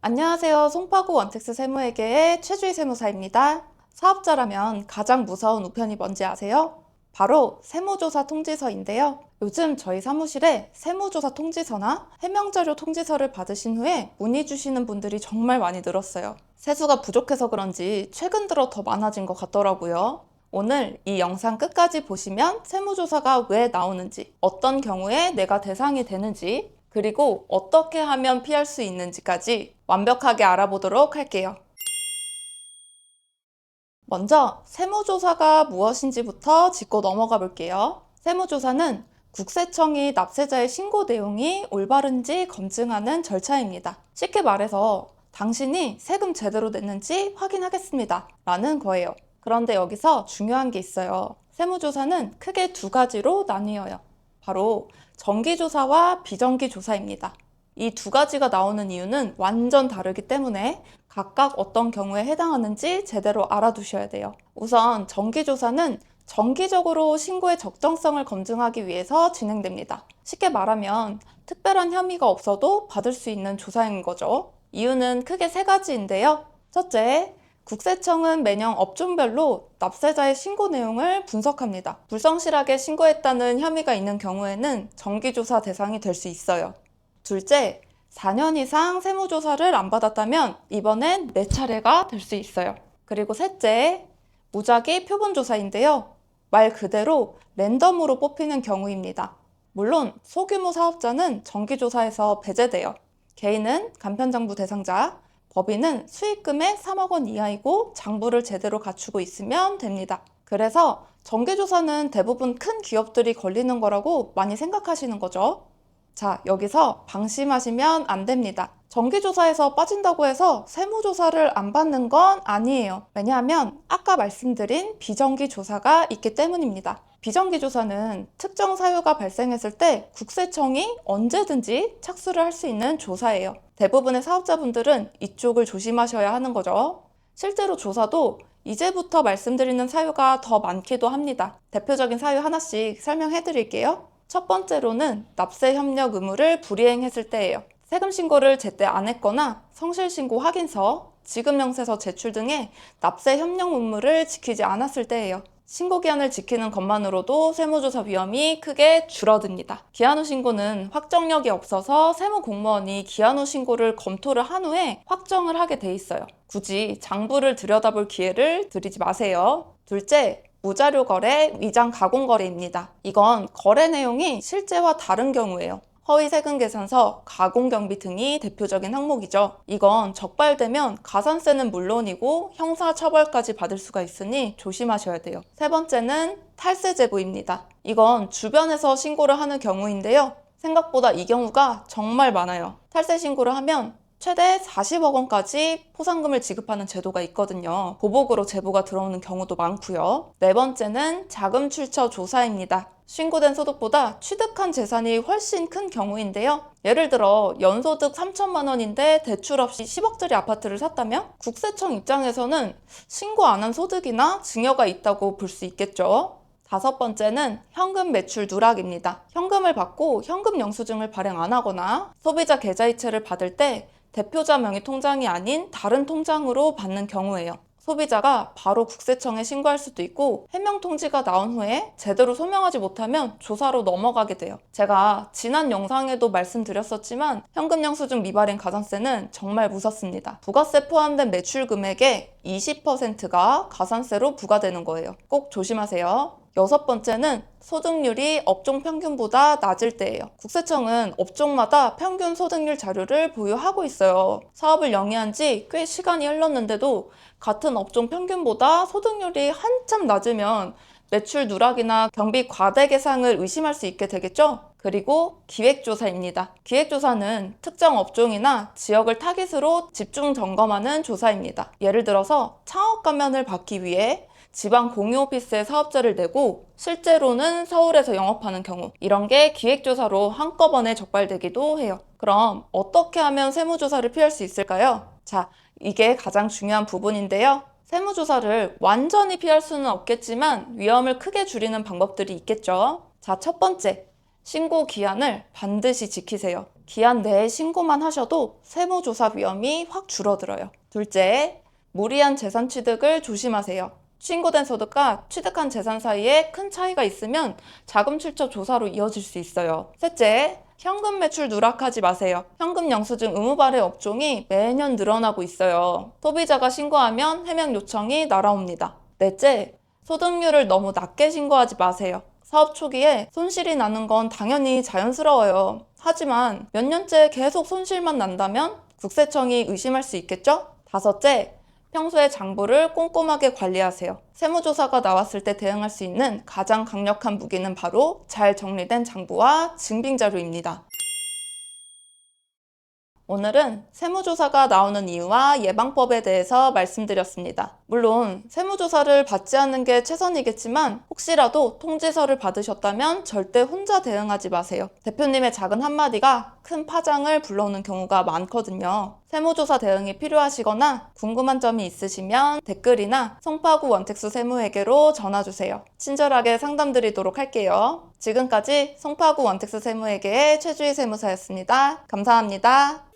안녕하세요. 송파구 원텍스 세무회계의 최주희 세무사입니다. 사업자라면 가장 무서운 우편이 뭔지 아세요? 바로 세무조사 통지서인데요. 요즘 저희 사무실에 세무조사 통지서나 해명자료 통지서를 받으신 후에 문의 주시는 분들이 정말 많이 늘었어요. 세수가 부족해서 그런지 최근 들어 더 많아진 것 같더라고요. 오늘 이 영상 끝까지 보시면 세무조사가 왜 나오는지, 어떤 경우에 내가 대상이 되는지, 그리고 어떻게 하면 피할 수 있는지까지 완벽하게 알아보도록 할게요. 먼저 세무조사가 무엇인지부터 짚고 넘어가 볼게요. 세무조사는 국세청이 납세자의 신고 내용이 올바른지 검증하는 절차입니다. 쉽게 말해서 당신이 세금 제대로 냈는지 확인하겠습니다 라는 거예요. 그런데 여기서 중요한 게 있어요. 세무조사는 크게 두 가지로 나뉘어요. 바로 정기조사와 비정기조사입니다. 이 두 가지가 나오는 이유는 완전 다르기 때문에 각각 어떤 경우에 해당하는지 제대로 알아두셔야 돼요. 우선 정기조사는 정기적으로 신고의 적정성을 검증하기 위해서 진행됩니다. 쉽게 말하면 특별한 혐의가 없어도 받을 수 있는 조사인 거죠. 이유는 크게 세 가지인데요. 첫째, 국세청은 매년 업종별로 납세자의 신고 내용을 분석합니다. 불성실하게 신고했다는 혐의가 있는 경우에는 정기조사 대상이 될 수 있어요. 둘째, 4년 이상 세무조사를 안 받았다면 이번엔 4차례가 될 수 있어요. 그리고 셋째, 무작위 표본조사인데요. 말 그대로 랜덤으로 뽑히는 경우입니다. 물론 소규모 사업자는 정기조사에서 배제돼요. 개인은 간편장부 대상자, 법인은 수익금의 3억 원 이하이고 장부를 제대로 갖추고 있으면 됩니다. 그래서 정기조사는 대부분 큰 기업들이 걸리는 거라고 많이 생각하시는 거죠. 자, 여기서 방심하시면 안 됩니다. 정기조사에서 빠진다고 해서 세무조사를 안 받는 건 아니에요. 왜냐하면 아까 말씀드린 비정기조사가 있기 때문입니다. 비정기조사는 특정 사유가 발생했을 때 국세청이 언제든지 착수를 할 수 있는 조사예요. 대부분의 사업자분들은 이쪽을 조심하셔야 하는 거죠. 실제로 조사도 이제부터 말씀드리는 사유가 더 많기도 합니다. 대표적인 사유 하나씩 설명해 드릴게요. 첫 번째로는 납세 협력 의무를 불이행했을 때예요. 세금 신고를 제때 안 했거나 성실신고 확인서, 지급명세서 제출 등의 납세 협력 의무를 지키지 않았을 때예요. 신고기한을 지키는 것만으로도 세무조사 위험이 크게 줄어듭니다. 기한 후 신고는 확정력이 없어서 세무공무원이 기한 후 신고를 검토를 한 후에 확정을 하게 돼 있어요. 굳이 장부를 들여다볼 기회를 드리지 마세요. 둘째, 무자료 거래, 위장 가공 거래입니다. 이건 거래 내용이 실제와 다른 경우예요. 허위 세금 계산서, 가공 경비 등이 대표적인 항목이죠. 이건 적발되면 가산세는 물론이고 형사 처벌까지 받을 수가 있으니 조심하셔야 돼요. 세 번째는 탈세 제보입니다. 이건 주변에서 신고를 하는 경우인데요. 생각보다 이 경우가 정말 많아요. 탈세 신고를 하면 최대 40억 원까지 포상금을 지급하는 제도가 있거든요. 보복으로 제보가 들어오는 경우도 많고요. 네 번째는 자금 출처 조사입니다. 신고된 소득보다 취득한 재산이 훨씬 큰 경우인데요. 예를 들어 연소득 3천만 원인데 대출 없이 10억짜리 아파트를 샀다면 국세청 입장에서는 신고 안 한 소득이나 증여가 있다고 볼 수 있겠죠. 다섯 번째는 현금 매출 누락입니다. 현금을 받고 현금 영수증을 발행 안 하거나 소비자 계좌이체를 받을 때 대표자 명의 통장이 아닌 다른 통장으로 받는 경우예요. 소비자가 바로 국세청에 신고할 수도 있고 해명 통지가 나온 후에 제대로 소명하지 못하면 조사로 넘어가게 돼요. 제가 지난 영상에도 말씀드렸었지만 현금 영수증 미발행 가산세는 정말 무섭습니다. 부가세 포함된 매출 금액의 20%가 가산세로 부과되는 거예요. 꼭 조심하세요. 여섯 번째는 소득률이 업종 평균보다 낮을 때예요. 국세청은 업종마다 평균 소득률 자료를 보유하고 있어요. 사업을 영위한 지 꽤 시간이 흘렀는데도 같은 업종 평균보다 소득률이 한참 낮으면 매출 누락이나 경비 과대 계상을 의심할 수 있게 되겠죠? 그리고 기획조사입니다. 기획조사는 특정 업종이나 지역을 타깃으로 집중 점검하는 조사입니다. 예를 들어서 창업 감면을 받기 위해 지방 공유 오피스에 사업자를 내고 실제로는 서울에서 영업하는 경우, 이런 게 기획조사로 한꺼번에 적발되기도 해요. 그럼 어떻게 하면 세무조사를 피할 수 있을까요? 자, 이게 가장 중요한 부분인데요. 세무조사를 완전히 피할 수는 없겠지만 위험을 크게 줄이는 방법들이 있겠죠. 자, 첫 번째, 신고 기한을 반드시 지키세요. 기한 내에 신고만 하셔도 세무조사 위험이 확 줄어들어요. 둘째, 무리한 재산 취득을 조심하세요. 신고된 소득과 취득한 재산 사이에 큰 차이가 있으면 자금 출처 조사로 이어질 수 있어요. 셋째, 현금 매출 누락하지 마세요. 현금 영수증 의무 발행 업종이 매년 늘어나고 있어요. 소비자가 신고하면 해명 요청이 날아옵니다. 넷째, 소득률을 너무 낮게 신고하지 마세요. 사업 초기에 손실이 나는 건 당연히 자연스러워요. 하지만 몇 년째 계속 손실만 난다면 국세청이 의심할 수 있겠죠? 다섯째, 평소에 장부를 꼼꼼하게 관리하세요. 세무조사가 나왔을 때 대응할 수 있는 가장 강력한 무기는 바로 잘 정리된 장부와 증빙자료입니다. 오늘은 세무조사가 나오는 이유와 예방법에 대해서 말씀드렸습니다. 물론 세무조사를 받지 않는 게 최선이겠지만 혹시라도 통지서를 받으셨다면 절대 혼자 대응하지 마세요. 대표님의 작은 한마디가 큰 파장을 불러오는 경우가 많거든요. 세무조사 대응이 필요하시거나 궁금한 점이 있으시면 댓글이나 송파구 원택수 세무회계로 전화주세요. 친절하게 상담드리도록 할게요. 지금까지 송파구 원택수 세무회계의 최주희 세무사였습니다. 감사합니다.